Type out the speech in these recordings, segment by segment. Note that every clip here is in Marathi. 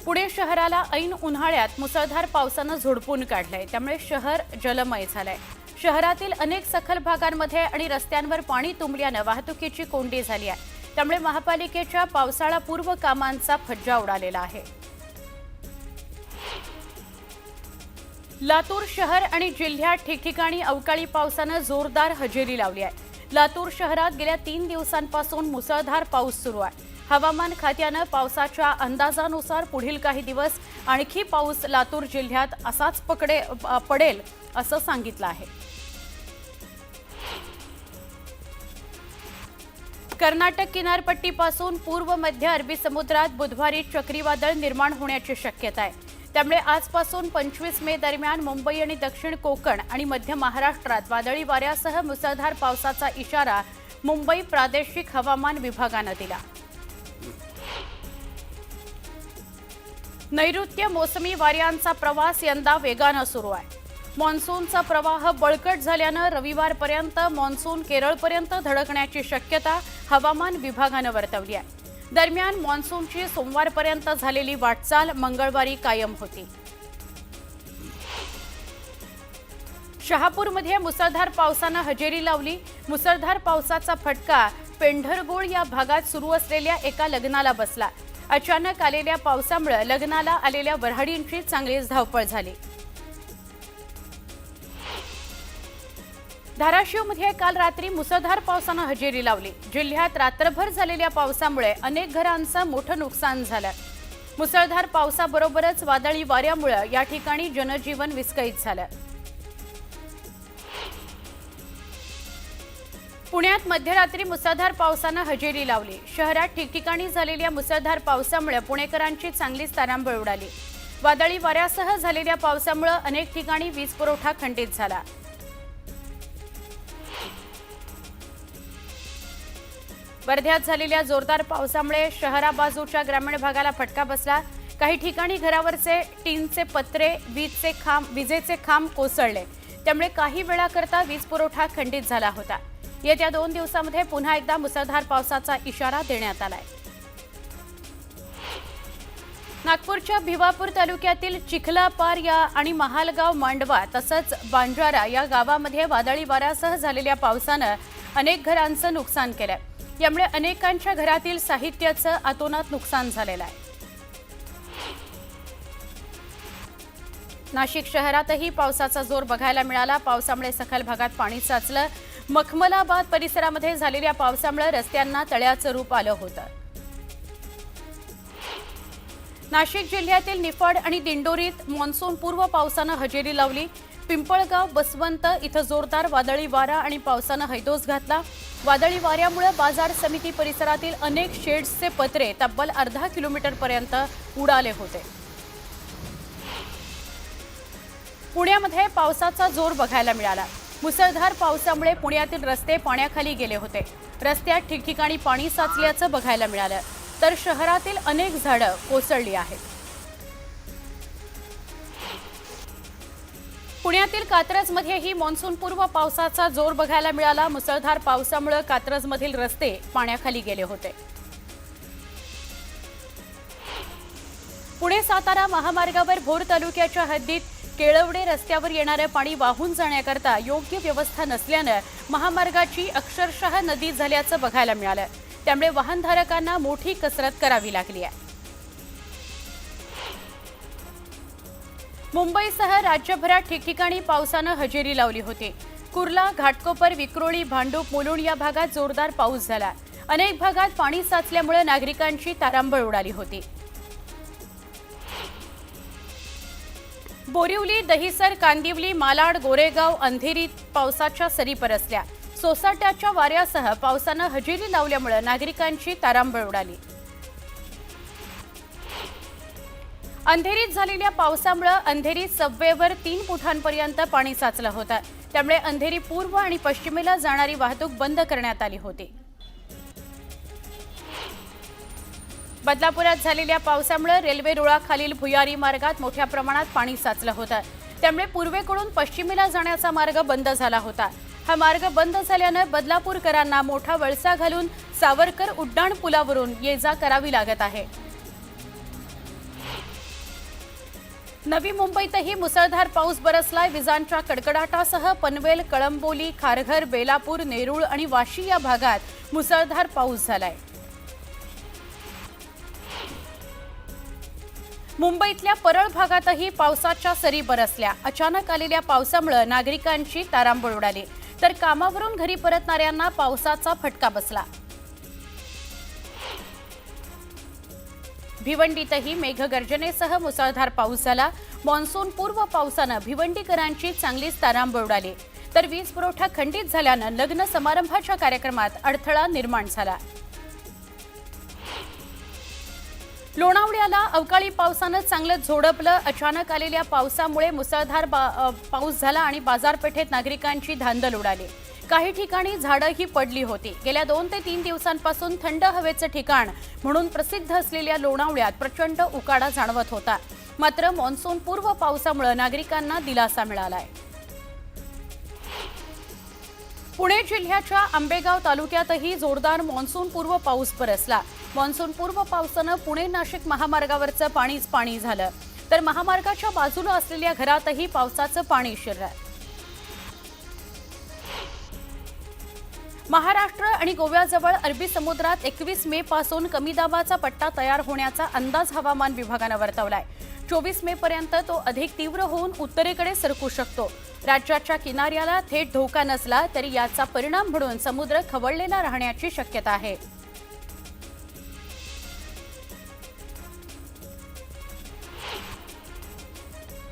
पुणे शहराला ऐन उन्हाळ्यात मुसळधार पावसानं झोडपून काढलंय, त्यामुळे शहर जलमय झालंय। शहरातील अनेक सखल भागांमध्ये आणि रस्त्यांवर पाणी तुंबल्यानं वाहतुकीची कोंडी झाली आहे। त्यामुळे महापालिकेच्या पावसाळा पूर्व कामांचा फज्जा उडालेला आहे। लातूर शहर आणि जिल्ह्यात ठिकठिकाणी अवकाळी पावसानं जोरदार हजेरी लावली आहे। लातूर शहरात गेल्या 3 दिवसांपासून मुसळधार पाऊस सुरू आहे। हवामान खात्यानं पावसाच्या अंदाजानुसार पुढील काही दिवस आणखी पाऊस लातूर जिल्ह्यात असाच पडेल असं सांगितलं आहे। कर्नाटक किनारपट्टीपासून पूर्व मध्य अरबी समुद्रात बुधवारी चक्रीवादळ निर्माण होण्याची शक्यता आहे। त्यामुळे आजपासून 25 मे दरम्यान मुंबई आणि दक्षिण कोकण आणि मध्य महाराष्ट्रात वादळी वाऱ्यासह मुसळधार पावसाचा इशारा मुंबई प्रादेशिक हवामान विभागानं दिला। नैऋत्य मोसमी वाऱ्यांचा प्रवास यंदा वेगानं सुरू आहे। मॉन्सूनचा प्रवाह बळकट झाल्यानं रविवारपर्यंत मॉन्सून केरळपर्यंत धडकण्याची शक्यता हवामान विभागानं वर्तवली आहे। दरम्यान मॉन्सूनची सोमवारपर्यंत झालेली वाटचाल मंगळवारी कायम होती। शहापूरमध्ये मुसळधार पावसानं हजेरी लावली। मुसळधार पावसाचा फटका पेंढरगुळ या भागात सुरू असलेल्या एका लग्नाला बसला। अचानक आलेल्या पावसामुळे लग्नाला आलेल्या वऱ्हाडींची चांगलीच धावपळ झाली। धाराशिवमध्ये काल रात्री मुसळधार पावसानं हजेरी लावली। जिल्ह्यात रात्रभर झालेल्या पावसामुळे अनेक घरांचं मोठं नुकसान झालं। मुसळधार पावसाबरोबरच वादळी वाऱ्यामुळे या ठिकाणी जनजीवन विस्कळीत झालं। पुण्यात मध्यरात्री मुसळधार पावसानं हजेरी लावली। शहरात ठिकठिकाणी झालेल्या मुसळधार पावसामुळे पुणेकरांची चांगलीच तारांबळ उडाली। वादळी वाऱ्यासह झालेल्या पावसामुळे अनेक ठिकाणी वीज पुरवठा खंडित झाला। वर्ध्यात झालेल्या जोरदार पावसामुळे शहराबाजूच्या ग्रामीण भागाला फटका बसला। काही ठिकाणी घरावरचे टीनचे पत्रे, विजेचे खांब कोसळले। त्यामुळे काही वेळाकरता वीज पुरवठा खंडित झाला होता। येत्या 2 दिवसांमध्ये पुन्हा एकदा मुसळधार पावसाचा इशारा देण्यात आलाय। नागपूरच्या भिवापूर तालुक्यातील चिखलापार या आणि महालगाव मांडवा तसंच बांजारा या गावामध्ये वादळी वाऱ्यासह झालेल्या पावसानं अनेक घरांचं नुकसान केलंय। यामुळे अनेकांच्या घरातील साहित्याचं अतोनात नुकसान झालेलं आहे। नाशिक शहरातही पावसाचा जोर बघायला मिळाला। पावसामुळे सखल भागात पाणी साचलं। मखमलाबाद परिसरामध्ये झालेल्या पावसामुळे रस्त्यांना तळ्याचं रूप आलं होतं। नाशिक जिल्ह्यातील निफाड आणि दिंडोरीत मान्सून पूर्व पावसानं हजेरी लावली। पिंपळगाव, बसवंत इथं जोरदार वादळी वारा आणि पावसानं हैदोस घातला। वादळी वाऱ्यामुळे बाजार समिती परिसरातील अनेक शेड्सचे पत्रे तब्बल अर्धा किलोमीटरपर्यंत उडाले होते। पुण्यामध्ये पावसाचा जोर बघायला मिळाला। मुसळधार पावसामुळे पुण्यातील रस्ते पाण्याखाली गेले होते। रस्त्यात ठिकठिकाणी पाणी साचल्याचं बघायला मिळालं, तर शहरातील अनेक झाडं कोसळली आहेत। पुण्यातील कात्रजमध्येही मान्सूनपूर्व पावसाचा जोर बघायला मिळाला। मुसळधार पावसामुळे कात्रजमधील रस्ते पाण्याखाली गेले होते। पुणे सातारा महामार्गावर भोर तालुक्याच्या हद्दीत केळवडे रस्त्यावर येणारे पाणी वाहून जाण्याकरता योग्य व्यवस्था नसल्यानं महामार्गाची अक्षरशः नदी झाल्याचं बघायला मिळालं। त्यामुळे वाहनधारकांना मोठी कसरत करावी लागली आहे। मुंबईसह राज्यभरात ठिकठिकाणी पावसानं हजेरी लावली होती। कुर्ला, घाटकोपर, विक्रोळी, भांडूप, मुलुंड या भागात जोरदार पाऊस झाला। अनेक भागात पाणी साचल्यामुळे नागरिकांची तारांबळ उडाली होती। बोरिवली, दहिसर, कांदिवली, मालाड, गोरेगाव, अंधेरीत पावसाच्या सरी बरसल्या। सोसाट्याच्या वाऱ्यासह पावसानं हजेरी लावल्यामुळे नागरिकांची तारांबळ उडाली। अंधेरीत झालेल्या पावसामुळे अंधेरी सबवेवर 3 फुटांपर्यंत पाणी साचलं होतं। त्यामुळे अंधेरी पूर्व आणि पश्चिमेला जाणारी वाहतूक बंद करण्यात आली होती। बदलापुरात झालेल्या पावसामुळे रेल्वे रुळाखालील भुयारी मार्गात मोठ्या प्रमाणात पाणी साचलं होतं। त्यामुळे पूर्वेकडून पश्चिमेला जाण्याचा मार्ग बंद झाला होता। हा मार्ग बंद झाल्याने बदलापूरकरांना मोठा वळसा घालून सावरकर उड्डाण पुलावरून ये जा करावी लागत आहे। नवी मुंबईतही मुसळधार पाऊस बरसलाय। विजांच्या कडकडाटासह पनवेल, कळंबोली, खारघर, बेलापूर, नेरूळ आणि वाशी या भागात मुसळधार पाऊस झालाय। मुंबईतल्या परळ भागातही पावसाच्या सरी बरसल्या। अचानक आलेल्या पावसामुळे नागरिकांची तारांबळ उडाली, तर कामावरून घरी परतणाऱ्यांना पावसाचा फटका बसला। भिवंडीतही मेघगर्जनेसह मुसळधार पाऊस झाला। मान्सून पूर्व पावसानं भिवंडीकरांची चांगलीच तारांबळ उडाली, तर वीज पुरवठा खंडित झाल्यानं लग्न समारंभाच्या कार्यक्रमात अडथळा निर्माण झाला। लोणावळ्याला अवकाळी पावसानं चांगलंच झोडपलं। अचानक आलेल्या पावसामुळे मुसळधार पाऊस झाला आणि बाजारपेठेत नागरिकांची धांदल उडाली। काही ठिकाणी झाडंही पडली होती। गेल्या 2 ते 3 दिवसांपासून थंड हवेचं ठिकाण म्हणून प्रसिद्ध असलेल्या लोणावळ्यात प्रचंड उकाडा जाणवत होता। मात्र मान्सून पूर्व पावसामुळे नागरिकांना दिलासा मिळालाय। पुणे जिल्ह्याच्या आंबेगाव तालुक्यातही जोरदार मान्सून पूर्व पाऊस बरसला। मान्सून पूर्व पावसानं पुणे नाशिक महामार्गावरचं पाणीच पाणी झालं, तर महामार्गाच्या बाजूला असलेल्या घरातही पावसाचं पाणी शिरलं। महाराष्ट्र आणि गोव्याजवळ अरबी समुद्रात 21 मे पासून कमी दाबाचा पट्टा तयार होण्याचा अंदाज हवामान विभागानं वर्तवलाय। 24 मे पर्यंत तो अधिक तीव्र होऊन उत्तरेकडे सरकू शकतो। राज्याच्या किनाऱ्याला थेट धोका नसला तरी याचा परिणाम म्हणून समुद्र खवळलेला राहण्याची शक्यता आहे।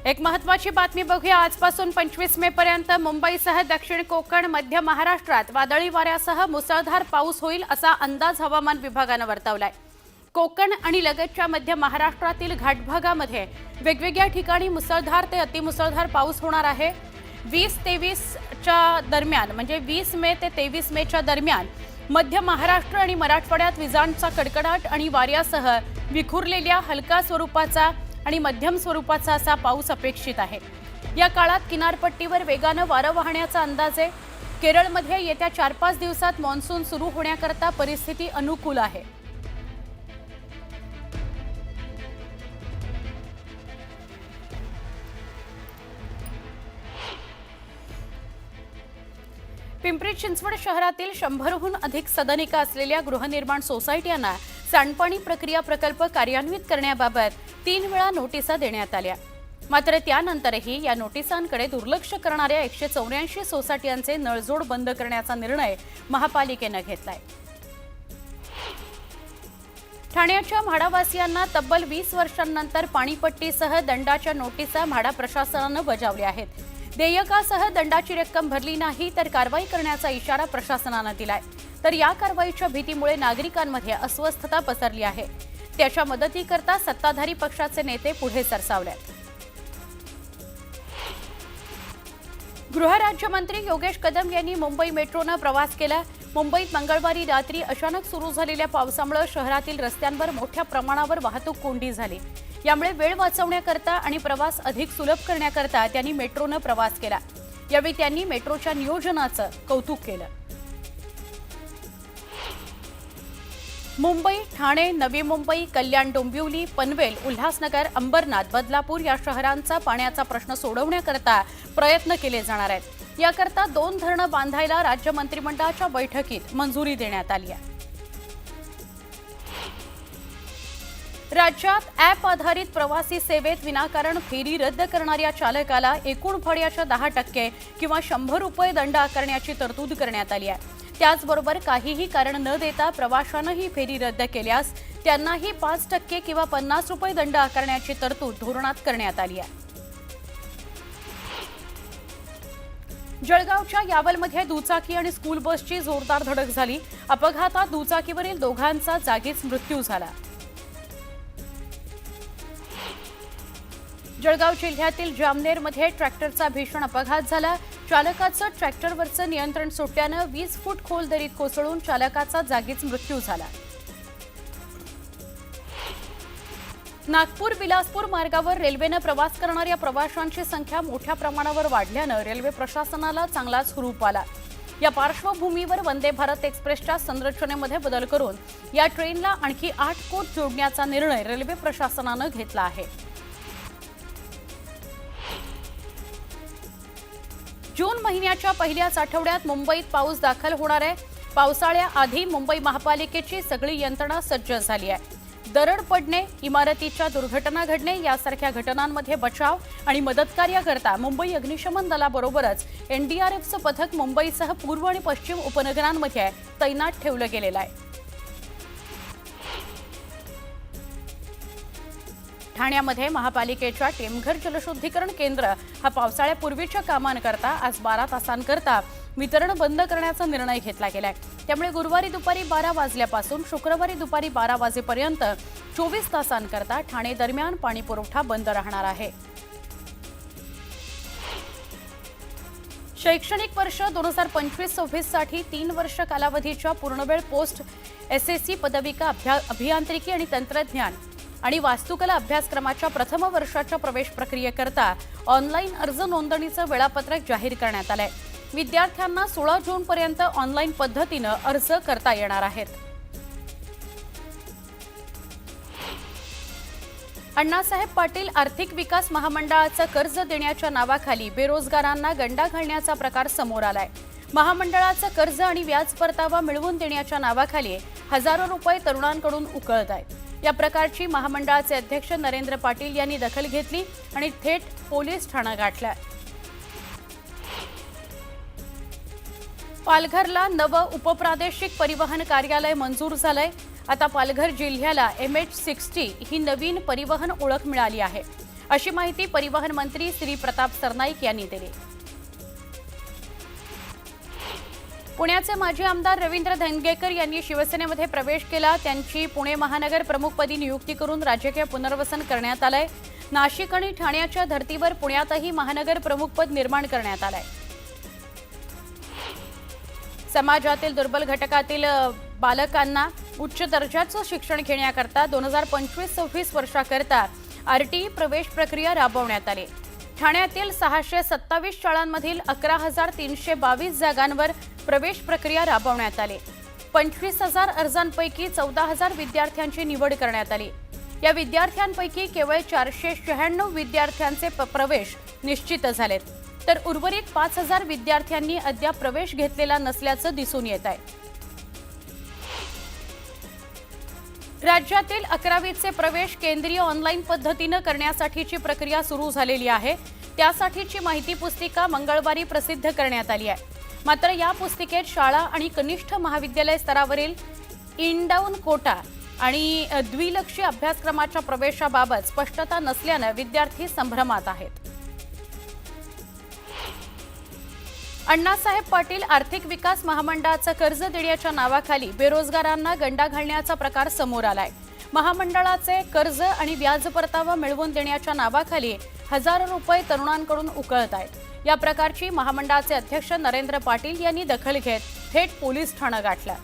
एक महत्त्वाची बातमी बघूया। आजपासून 25 मे पर्यंत मुंबईसह दक्षिण कोकण, मध्य महाराष्ट्रात वादळी वाऱ्यासह मुसळधार पाऊस होईल असा अंदाज हवामान विभागानं वर्तवलाय। कोकण आणि लगतच्या मध्य महाराष्ट्रातील घाटभागामध्ये वेगवेगळ्या ठिकाणी मुसळधार ते अतिमुसळधार पाऊस होणार आहे। 20-23च्या दरम्यान म्हणजे 20 मे ते 23 मेच्या दरम्यान मध्य महाराष्ट्र आणि मराठवाड्यात विजांचा कडकडाट आणि वाऱ्यासह विखुरलेल्या हलका स्वरूपाचा आणि मध्यम स्वरूपाचा असा पाऊस अपेक्षित आहे। या काळात किनारपट्टीवर वेगानं वारं वाहण्याचा अंदाज आहे। केरळमध्ये येत्या 4-5 दिवसात मान्सून सुरू होण्याकरता परिस्थिती अनुकूल आहे। पिंपरी चिंचवड शहरातील 100हून अधिक सदनिका असलेल्या गृहनिर्माण सोसायट्यांना सांडपाणी प्रक्रिया प्रकल्प कार्यान्वित करण्याबाबत 3 वेळा नोटिसा देण्यात आल्या। मात्र त्यानंतरही या नोटिसांकडे दुर्लक्ष करणाऱ्या 184 सोसायट्यांचे नळजोड बंद करण्याचा निर्णय महापालिकेनं घेतलाय। ठाण्याच्या म्हाडावासियांना तब्बल 20 वर्षांनंतर पाणीपट्टीसह दंडाच्या नोटिसा म्हाडा प्रशासनानं बजावल्या आहेत। देयकासह दंडाची रक्कम भरली नाही तर कारवाई करण्याचा इशारा प्रशासनानं दिलाय, तर या कारवाईच्या भीतीमुळे नागरिकांमध्ये अस्वस्थता पसरली आहे। त्याच्या मदतीकरता सत्ताधारी पक्षाचे नेते पुढे सरसावलेत। गृहराज्यमंत्री योगेश कदम यांनी मुंबई मेट्रोनं प्रवास केला। मुंबईत मंगळवारी रात्री अचानक सुरू झालेल्या पावसामुळे शहरातील रस्त्यांवर मोठ्या प्रमाणावर वाहतूक कोंडी झाली। यामुळे वेळ वाचवण्याकरता आणि प्रवास अधिक सुलभ करण्याकरता त्यांनी मेट्रोनं प्रवास केला। यावेळी त्यांनी मेट्रोच्या नियोजनाचं कौतुक केलं। मुंबई, ठाणे, नवी मुंबई, कल्याण, डोंबिवली, पनवेल, उल्हासनगर, अंबरनाथ, बदलापूर या शहरांचा पाण्याचा प्रश्न सोडवण्याकरता प्रयत्न केले जाणार आहेत। याकरता 2 धरणं बांधायला राज्य मंत्रिमंडळाच्या बैठकीत मंजुरी देण्यात आली आहे। राज्यात ॲप आधारित प्रवासी सेवेत विनाकारण फेरी रद्द करणाऱ्या चालकाला एकूण भाड्याच्या 10% किंवा ₹100 दंड आकारण्याची तरतूद करण्यात आली आहे। त्याचबरोबर काहीही कारण न देता प्रवाशानं ही फेरी रद्द केल्यास त्यांनाही 5% किंवा ₹50 दंड आकारण्याची तरतूद धोरणात करण्यात आली आहे। जळगावच्या यावलमध्ये दुचाकी आणि स्कूल बसची जोरदार धडक झाली। अपघातात दुचाकीवरील दोघांचा जागीच मृत्यू झाला। जळगाव जिल्ह्यातील जामनेरमध्ये ट्रॅक्टरचा भीषण अपघात झाला। चालकाचं ट्रॅक्टरवरचं नियंत्रण सुटल्यानं 20 फूट खोल दरीत कोसळून चालकाचा जागीच मृत्यू झाला। नागपूर बिलासपूर मार्गावर रेल्वेनं प्रवास करणाऱ्या प्रवाशांची संख्या मोठ्या प्रमाणावर वाढल्यानं रेल्वे प्रशासनाला चांगलाच हुरूप आला। या पार्श्वभूमीवर वंदे भारत एक्सप्रेसच्या संरचनेमध्ये बदल करून या ट्रेनला आणखी 8 कोच जोडण्याचा निर्णय रेल्वे प्रशासनानं घेतला आहे। जून महिन्याच्या पहिल्याच आठवड्यात मुंबईत पाऊस दाखल होणार आहे। पावसाळ्याआधी मुंबई महापालिकेची सगळी यंत्रणा सज्ज झाली आहे। दरड पडणे, इमारतीच्या दुर्घटना घडणे यासारख्या घटनांमध्ये बचाव आणि मदतकार्याकरता मुंबई अग्निशमन दलाबरोबरच एनडीआरएफचं पथक मुंबईसह पूर्व आणि पश्चिम उपनगरांमध्ये तैनात ठेवलं गेलेलं आहे। ठाण्यामध्ये महापालिकेच्या टेमघर जलशुद्धीकरण केंद्र हा पावसाळ्यापूर्वीच्या कामांकरता आज 12 तासांकरता वितरण बंद करण्याचा निर्णय घेतला गेलाय। त्यामुळे गुरुवारी दुपारी 12 वाजल्यापासून शुक्रवारी दुपारी 12 वाजेपर्यंत 24 तासांकरता ठाणे दरम्यान पाणी पुरवठा बंद राहणार आहे। शैक्षणिक वर्ष 2025-26 साठी 3 वर्ष कालावधीच्या पूर्णवेळ पोस्ट एसएससी पदविका अभियांत्रिकी आणि तंत्रज्ञान आणि वास्तुकला अभ्यासक्रमाच्या प्रथम वर्षाच्या प्रवेश प्रक्रियेकरता ऑनलाईन अर्ज नोंदणीचं वेळापत्रक जाहीर करण्यात आलंय। विद्यार्थ्यांना 16 जून पर्यंत ऑनलाईन पद्धतीनं अर्ज करता येणार आहेत। अण्णासाहेब पाटील आर्थिक विकास महामंडळाचं कर्ज देण्याच्या नावाखाली बेरोजगारांना गंडा घालण्याचा प्रकार समोर आलाय। महामंडळाचं कर्ज आणि व्याज परतावा मिळवून देण्याच्या नावाखाली हजारो रुपये तरुणांकडून उकळत आहेत। या प्रकारची महामंडळाचे अध्यक्ष नरेंद्र पाटील यांनी दखल घेतली आणि थेट पोलीस ठाणा गाठलं। पालघरला नवं उपप्रादेशिक परिवहन कार्यालय मंजूर झालंय। आता पालघर जिल्ह्याला MH60 ही नवीन परिवहन ओळख मिळाली आहे, अशी माहिती परिवहन मंत्री श्री प्रताप सरनाईक यांनी दिली। पुण्याचे माजी आमदार रवींद्र धंगेकर यांनी शिवसेनेमध्ये प्रवेश केला। त्यांची पुणे महानगर प्रमुखपदी नियुक्ती करून राजकीय पुनर्वसन करण्यात आलंय। नाशिक आणि ठाण्याच्या धर्तीवर पुण्यातही महानगर प्रमुखपद निर्माण करण्यात आलंय। समाजातील दुर्बल घटकातील बालकांना उच्च दर्जाचं शिक्षण घेण्याकरता 2025-26 वर्षाकरता RTE प्रवेश प्रक्रिया राबवण्यात आली। ठाण्यातील 627 शाळांमधील 11,322 जागांवर प्रवेश प्रक्रिया राबवण्यात आली। 25,000 अर्जांपैकी 14,000 विद्यार्थ्यांची निवड करण्यात आली। या विद्यार्थ्यांपैकी केवळ 496 विद्यार्थ्यांचे प्रवेश निश्चित झालेत, तर उर्वरित 5,000 विद्यार्थ्यांनी अद्याप प्रवेश घेतलेला नसल्याचं दिसून येत आहे। राज्यातील 11वीचे प्रवेश केंद्रीय ऑनलाईन पद्धतीनं करण्यासाठीची प्रक्रिया सुरू झालेली आहे। त्यासाठीची माहिती पुस्तिका मंगळवारी प्रसिद्ध करण्यात आली आहे। मात्र या पुस्तिकेत शाळा आणि कनिष्ठ महाविद्यालय स्तरावरील इनडाऊन कोटा आणि द्विलक्षी अभ्यासक्रमाच्या प्रवेशाबाबत स्पष्टता नसल्यानं विद्यार्थी संभ्रमात आहेत। अण्णासाहेब पाटील आर्थिक विकास महामंडळाचं कर्ज देण्याच्या नावाखाली बेरोजगारांना गंडा घालण्याचा प्रकार समोर आलाय। महामंडळाचे कर्ज आणि व्याज परतावा मिळवून देण्याच्या नावाखाली हजारो रुपये तरुणांकडून उकळत आहेत। या प्रकारची महामंडळाचे अध्यक्ष नरेंद्र पाटील यांनी दखल घेत थेट पोलीस ठाणं गाठलं।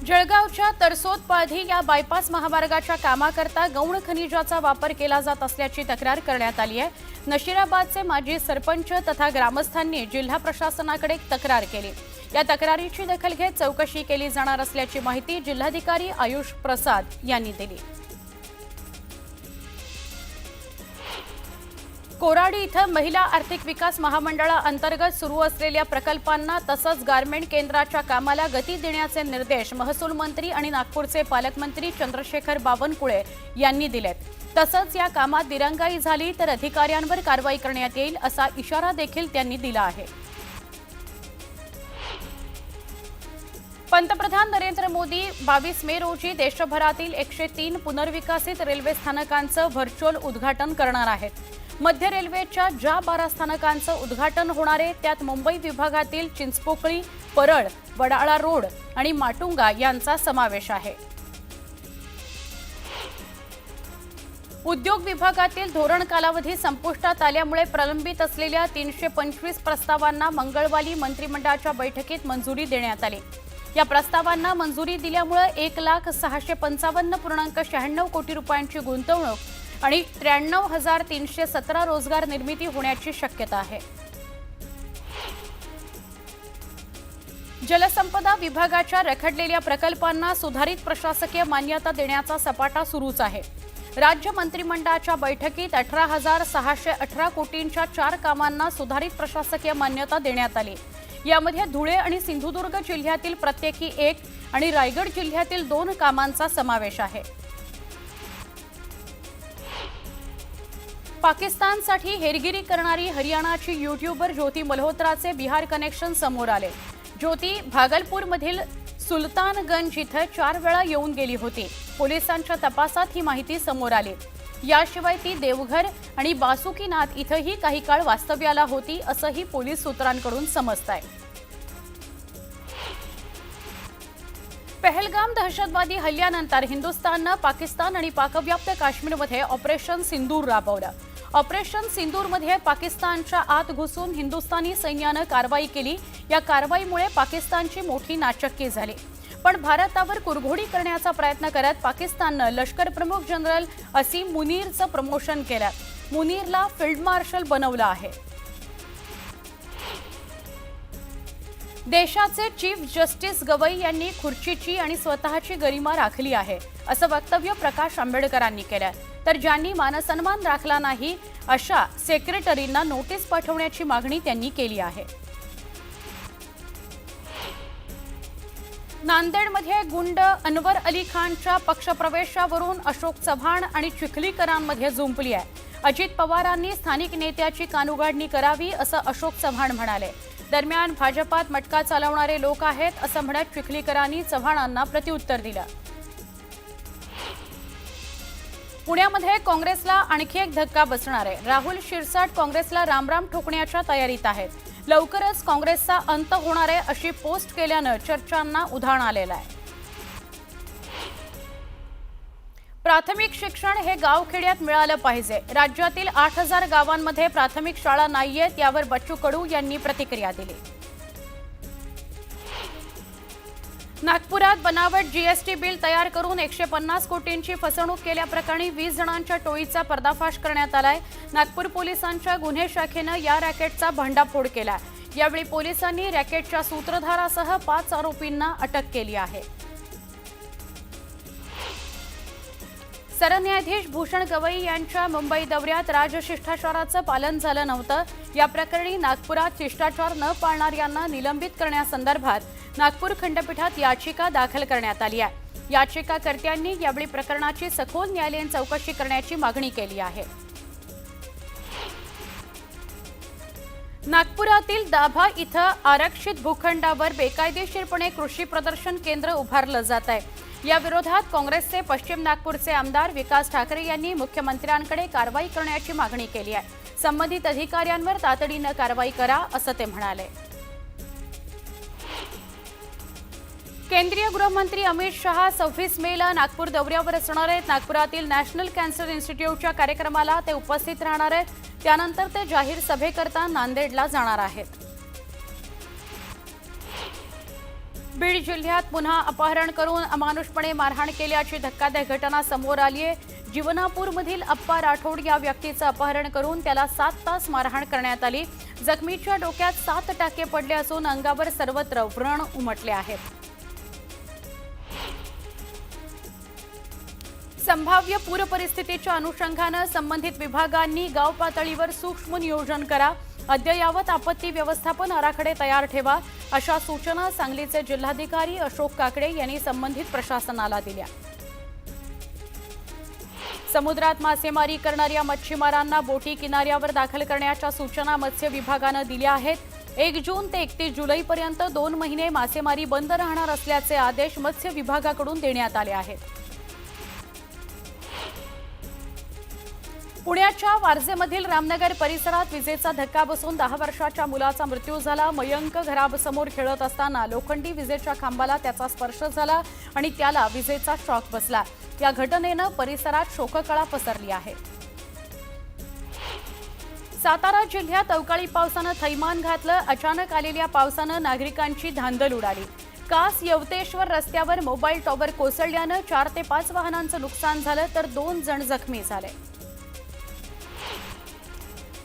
जळगावच्या तरसोद पाळधी या बायपास महामार्गाच्या कामाकरता गौण खनिजाचा वापर केला जात असल्याची तक्रार करण्यात आली आहे। नशिराबादचे माजी सरपंच तथा ग्रामस्थांनी जिल्हा प्रशासनाकडे तक्रार केली। या तक्रारीची दखल घेत चौकशी केली जाणार असल्याची माहिती जिल्हाधिकारी आयुष प्रसाद यांनी दिली। कोराडी इथं महिला आर्थिक विकास महामंडळाअंतर्गत सुरू असलेल्या प्रकल्पांना तसंच गारमेंट केंद्राच्या कामाला गती देण्याचे निर्देश महसूल मंत्री आणि नागपूरचे पालकमंत्री चंद्रशेखर बावनकुळे यांनी दिलेत। तसंच या कामात दिरंगाई झाली तर अधिकाऱ्यांवर कारवाई करण्यात येईल असा इशारा देखील त्यांनी दिला आहे। पंतप्रधान नरेंद्र मोदी 22 मे रोजी देशभरातील 103 पुनर्विकसित रेल्वे स्थानकांचं व्हर्च्युअल उद्घाटन करणार आहेत। मध्य रेल्वेच्या ज्या 12 स्थानकांचं उद्घाटन होणार आहे त्यात मुंबई विभागातील चिंचपोकळी, परळ, वडाळा रोड आणि माटुंगा यांचा समावेश आहे। उद्योग विभागातील धोरण कालावधी संपुष्टात आल्यामुळे प्रलंबित असलेल्या 325 प्रस्तावांना मंगळवारी मंत्रिमंडळाच्या बैठकीत मंजुरी देण्यात आली। या प्रस्तावांना मंजुरी दिल्यामुळे 1,655.96 कोटी रुपयांची गुंतवणूक आणि 93,317 रोजगार निर्मिती होण्याची शक्यता आहे। जलसंपदा विभागाच्या रखडलेल्या प्रकल्पांना सुधारित प्रशासकीय मान्यता देण्याचा सपाटा सुरूच आहे। राज्य मंत्रिमंडळाच्या बैठकीत 18,618 कोटींच्या 4 कामांना सुधारित प्रशासकीय मान्यता देण्यात आली। यामध्ये धुळे आणि सिंधुदुर्ग जिल्ह्यातील प्रत्येकी 1 आणि रायगड जिल्ह्यातील 2 कामांचा समावेश आहे। पाकिस्तानसाठी हेरगिरी करणारी हरियाणाची यूट्यूबर ज्योती मल्होत्राचे बिहार कनेक्शन समोर आले। ज्योती भागलपूरमधील सुलतानगंज इथे 4 वेळा येऊन गेली होती। पोलिसांच्या तपासात ही माहिती समोर आली। याशिवाय ती देवघर आणि बासुकीनाथ इथेही काही काळ वास्तव्याला होती असंही पोलीस सूत्रांकडून समजतंय। पहलगाम दहशतवादी हल्ल्यानंतर हिंदुस्थाननं पाकिस्तान आणि पाकव्याप्त काश्मीरमध्ये ऑपरेशन सिंदूर राबवलं। ऑपरेशन सिंदूरमध्ये पाकिस्तानच्या आत घुसून हिंदुस्थानी सैन्यानं कारवाई केली। या कारवाईमुळे पाकिस्तानची मोठी नाचक्की झाली। पण भारतावर कुरघोडी करण्याचा प्रयत्न करत पाकिस्ताननं लष्कर प्रमुख जनरल असीम मुनीरचं प्रमोशन केलं। मुनीरला फील्ड मार्शल बनवलं आहे। देशाचे चीफ जस्टिस गवई यांनी खुर्चीची आणि स्वतःची गरिमा राखली आहे असं वक्तव्य प्रकाश आंबेडकरांनी केलं। तर ज्यांनी मानसन्मान राखला नाही अशा सेक्रेटरींना नोटीस पाठवण्याची मागणी त्यांनी केली आहे। नांदेडमध्ये गुंड अनवर अली खानच्या पक्षप्रवेशावरून अशोक चव्हाण आणि चिखलीकरांमध्ये जुंपली आहे। अजित पवारांनी स्थानिक नेत्याची कानउघाडणी करावी असं अशोक चव्हाण म्हणाले। दरम्यान भाजपात मटका चालवणारे लोक आहेत असं म्हणत चिखलीकरांनी चव्हाणांना प्रत्युत्तर दिलं। पुण्यामध्ये काँग्रेसला आणखी एक धक्का बसणार आहे। राहुल शिरसाट काँग्रेसला रामराम ठोकण्याच्या तयारीत आहेत। लवकरच काँग्रेसचा अंत होणार आहे अशी पोस्ट केल्यानं चर्चांना उधाण आलेलं आहे। प्राथमिक शिक्षण हे गावखेड्यात मिळालं पाहिजे। राज्यातील 8,000 गावांमध्ये प्राथमिक शाळा नाहीयेत यावर बच्चू कडू यांनी प्रतिक्रिया दिली। नागपुरात बनावट जीएसटी बिल तयार करून 150 कोटींची फसवणूक केल्याप्रकरणी 20 जणांच्या टोळीचा पर्दाफाश करण्यात आलाय। नागपूर पोलिसांच्या गुन्हे शाखेनं या रॅकेटचा भंडाफोड केला। यावेळी पोलिसांनी रॅकेटच्या सूत्रधारासह 5 आरोपींना अटक केली आहे। सरन्यायाधीश भूषण गवई यांच्या मुंबई दौऱ्यात राजशिष्टाचाराचं पालन झालं नव्हतं। या प्रकरणी नागपुरात शिष्टाचार न पाळणाऱ्यांना निलंबित करण्यासंदर्भात नागपूर खंडपीठात याचिका दाखल करण्यात आली आहे। याचिकाकर्त्यांनी यावेळी प्रकरणाची सखोल न्यायालयीन चौकशी करण्याची मागणी केली आहे। नागपुरातील दाभा इथं आरक्षित भूखंडावर बेकायदेशीरपणे कृषी प्रदर्शन केंद्र उभारलं जात आहे। या विरोधात काँग्रेसचे पश्चिम नागपूरचे आमदार विकास ठाकरे यांनी मुख्यमंत्र्यांकडे कारवाई करण्याची मागणी केली आहे। संबंधित अधिकाऱ्यांवर तातडीनं कारवाई करा असं ते म्हणाले। केंद्रीय गृहमंत्री अमित शहा 26 मेला नागपूर दौऱ्यावर असणार आहेत। नागपुरातील नॅशनल कॅन्सर इन्स्टिट्यूटच्या कार्यक्रमाला ते उपस्थित राहणार आहेत। त्यानंतर ते जाहीर सभेकरता नांदेडला जाणार आहेत। बीड जिल्ह्यात पुन्हा अपहरण करून अमानुषपणे मारहाण केल्याची धक्कादायक घटना समोर आली आहे। जीवनापूरमधील अप्पा राठोड या व्यक्तीचं अपहरण करून त्याला 7 तास मारहाण करण्यात आली। जखमीच्या डोक्यात 7 टाके पडले असून अंगावर सर्वत्र व्रण उमटले आहेत। संभाव्य पूर परिस्थितीच्या अनुषंगानं संबंधित विभागांनी गाव पातळीवर सूक्ष्म नियोजन करा। अद्ययावत आपत्ती व्यवस्थापन आराखडे तयार ठेवा अशा सूचना सांगलीचे जिल्हाधिकारी अशोक काकडे यांनी संबंधित प्रशासनाला दिल्या। समुद्रात मासेमारी करणाऱ्या मच्छीमारांना बोटी किनाऱ्यावर दाखल करण्याच्या सूचना मत्स्य विभागानं दिल्या आहेत। 1 जून ते 31 जुलैपर्यंत 2 महिने मासेमारी बंद राहणार असल्याचे आदेश मत्स्य विभागाकडून देण्यात आले आहेत। पुण्याच्या वारजेमधील रामनगर परिसरात विजेचा धक्का बसून 10 वर्षाच्या मुलाचा मृत्यू झाला। मयंक घरासमोर खेळत असताना लोखंडी विजेच्या खांबाला त्याचा स्पर्श झाला आणि त्याला विजेचा शॉक बसला। या घटनेनं परिसरात शोककळा पसरली आहे। सातारा जिल्ह्यात अवकाळी पावसानं थैमान घातलं। अचानक आलेल्या पावसानं नागरिकांची धांदल उडाली। कास यवतेश्वर रस्त्यावर मोबाईल टॉवर कोसळल्यानं 4 ते 5 वाहनांचं नुकसान झालं तर 2 जण जखमी झाले।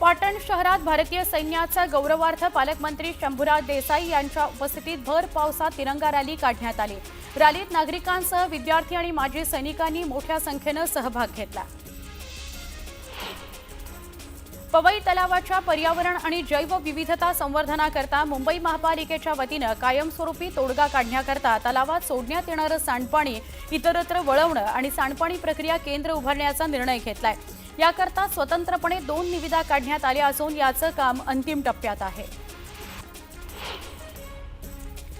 पाटण शहरात भारतीय सैन्याचा गौरवार्थ पालकमंत्री शंभूराज देसाई यांच्या उपस्थितीत भर पावसात तिरंगा रॅली काढण्यात आली। रॅलीत नागरिकांसह विद्यार्थी आणि माजी सैनिकांनी मोठ्या संख्येनं सहभाग घेतला। पवई तलावाच्या पर्यावरण आणि जैवविविधता संवर्धनाकरता मुंबई महापालिकेच्या वतीनं कायमस्वरूपी तोडगा काढण्याकरता तलावात सोडण्यात येणारं सांडपाणी इतरत्र वळवणं आणि सांडपाणी प्रक्रिया केंद्र उभारण्याचा निर्णय घेतलाय। याकरता स्वतंत्रपणे 2 निविदा काढण्यात आल्या असून याचं काम अंतिम टप्प्यात आहे।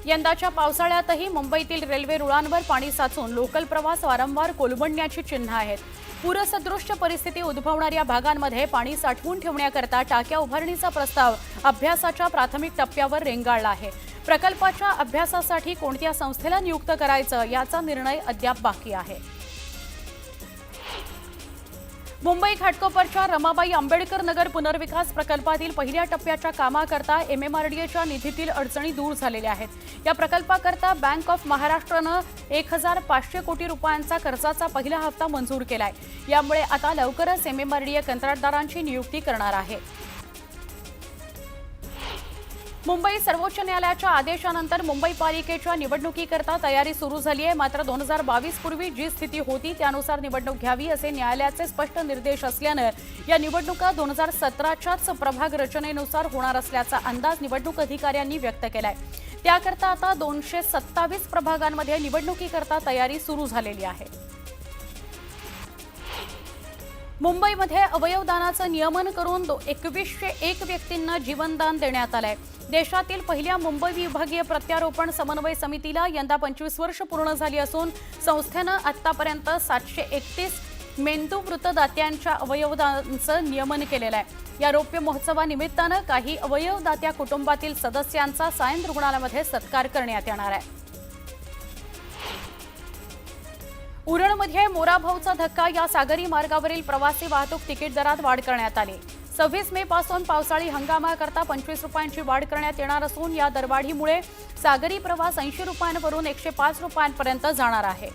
यंदाच्या पावसाळ्यातही मुंबईतील रेल्वे रुळांवर पाणी साचून लोकल प्रवास वारंवार कोलमडण्याची चिन्ह आहेत। पूरसदृश्य परिस्थिती उद्भवणाऱ्या भागांमध्ये पाणी साठवून ठेवण्याकरता टाक्या उभारणीचा प्रस्ताव अभ्यासाच्या प्राथमिक टप्प्यावर रेंगाळला आहे। प्रकल्पाच्या अभ्यासासाठी कोणत्या संस्थेला नियुक्त करायचं याचा निर्णय अद्याप बाकी आहे। मुंबई घाटकोपरच्या रमाबाई आंबेडकर नगर पुनर्विकास प्रकल्पातील पहिल्या टप्प्याच्या कामाकरता MMRDAच्या निधीतील अडचणी दूर झालेल्या आहेत। या प्रकल्पाकरता बँक ऑफ महाराष्ट्रानं 1500 कोटी रुपयांचा कर्जाचा पहिला हप्ता मंजूर केलाय। यामुळे आता लवकरच MMRDA कंत्राटदारांची नियुक्ती करणार आहे। मुंबई सर्वोच्च न्यायालयाच्या आदेशानंतर मुंबई पालिकेच्या निवडणुकीकरता तयारी सुरू झाली आहे। मात्र 2022 पूर्वी जी स्थिती होती त्यानुसार निवडणूक घ्यावी असे न्यायालयाचे स्पष्ट निर्देश असल्यानं या निवडणुका 2017च्याच प्रभाग रचनेनुसार होणार असल्याचा अंदाज निवडणूक अधिकाऱ्यांनी व्यक्त केलाय। त्याकरता आता 227 प्रभागांमध्ये निवडणुकीकरता तयारी सुरू झालेली आहे। मुंबईमध्ये अवयवदानाचं नियमन करून 2101 व्यक्तींना जीवनदान देण्यात आलंय। देशातील पहिल्या मुंबई विभागीय प्रत्यारोपण समन्वय समितीला यंदा 25 वर्ष पूर्ण झाली असून संस्थेनं आतापर्यंत 731 मेंदू मृतदात्यांच्या अवयवदानाचं नियमन केलेलं आहे। या रौप्य महोत्सवानिमित्तानं काही अवयवदात्या कुटुंबातील सदस्यांचा सायन रुग्णालयामध्ये सत्कार करण्यात येणार आहे। उरणमध्ये मोराभाऊचा धक्का या सागरी मार्गावरील प्रवासी वाहतूक तिकीट दरात वाढ करण्यात आली। 26 मे पासून पावसाळी हंगामाकरता 25 रुपयांची वाढ करण्यात येणार असून या दरवाढीमुळे सागरी प्रवास 80 रुपयांवरून 105 रुपयांपर्यंत जाणार आहे।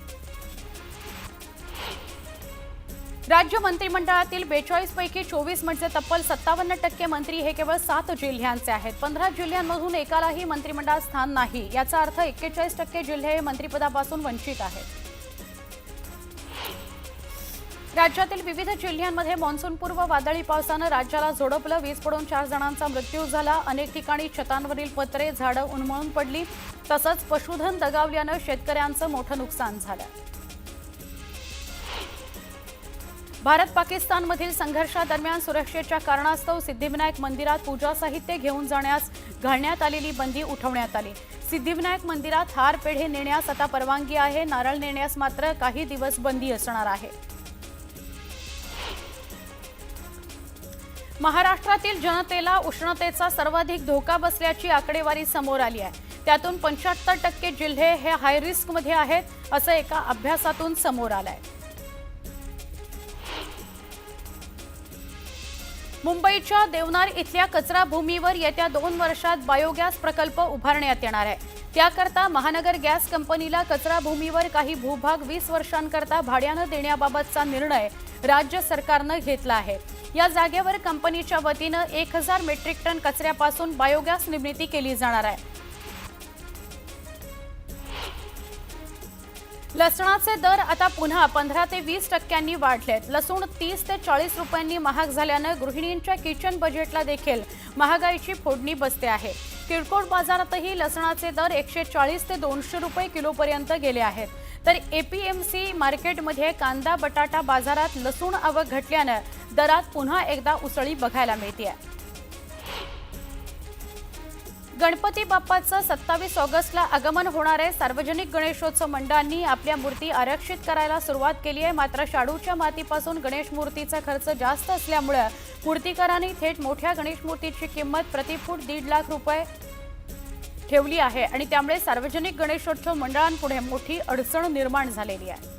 राज्य मंत्रिमंडळातील 42 पैकी 24 म्हणजे तब्बल 57% मंत्री हे केवळ 7 जिल्ह्यांचे आहेत। 15 जिल्ह्यांमधून एकालाही मंत्रिमंडळात स्थान नाही। याचा अर्थ 41% जिल्हे मंत्रिपदापासून वंचित आहेत। राज्यातील विविध जिल्ह्यांमध्ये मान्सूनपूर्व वादळी पावसानं राज्याला झोडपलं। वीज पडून 4 जणांचा मृत्यू झाला। अनेक ठिकाणी छतांवरील पत्रे झाडं उन्मळून पडली। तसंच पशुधन दगावल्यानं शेतकऱ्यांचं मोठं नुकसान झालं। भारत पाकिस्तानमधील संघर्षादरम्यान सुरक्षेच्या कारणास्तव सिद्धिविनायक मंदिरात पूजा साहित्य घेऊन जाण्यास घालण्यात आलेली बंदी उठवण्यात आली। सिद्धिविनायक मंदिरात हार पेढे नेण्यास आता परवानगी आहे। नारळ नेण्यास मात्र काही दिवस बंदी असणार आहे। महाराष्ट्रातील जनतेला उष्णतेचा सर्वाधिक धोका बसल्याची आकडेवारी समोर आली आहे। त्यातून 75% जिल्हे हे हाय रिस्कमध्ये आहेत असं एका अभ्यासातून समोर आलंय। मुंबईच्या देवनार इथल्या कचरा भूमीवर येत्या 2 वर्षात बायोगॅस प्रकल्प उभारण्यात येणार आहे। त्याकरता महानगर गॅस कंपनीला कचरा भूमीवर काही भूभाग 20 वर्षांकरता भाड्यानं देण्याबाबतचा निर्णय राज्य सरकारनं घेतला आहे। या जागेवर कंपनीच्या वतीनं 1000 मेट्रिक टन कचऱ्यापासून बायोगॅस निर्मिती केली जाणार आहे। लसणाचे दर आता पुन्हा 15 ते 20% वाढलेत। लसूण 30 ते 40 रुपयांनी महाग झाल्यानं गृहिणींच्या किचन बजेटला देखील महागाईची फोडणी बसते आहे। किरकोळ बाजारातही लसणाचे दर 140 ते 200 रुपये किलोपर्यंत गेले आहेत। तर APMC मार्केटमध्ये कांदा बटाटा बाजारात लसूण आवक घटल्यानं दरात पुन्हा एकदा उसळी बघायला मिळते। गणपती बाप्पाचं 27 ऑगस्टला आगमन होणार आहे। सार्वजनिक गणेशोत्सव मंडळांनी आपल्या मूर्ती आरक्षित करायला सुरुवात केली आहे। मात्र शाडूच्या मातीपासून गणेश मूर्तीचा खर्च जास्त असल्यामुळे मूर्तिकारांनी थेट मोठ्या गणेश मूर्तीची किंमत प्रति फूट 1.5 लाख रुपये ठेवली आहे आणि त्यामुळे सार्वजनिक गणेशोत्सव मंडळांपुढे मोठी अडचण निर्माण झालेली आहे।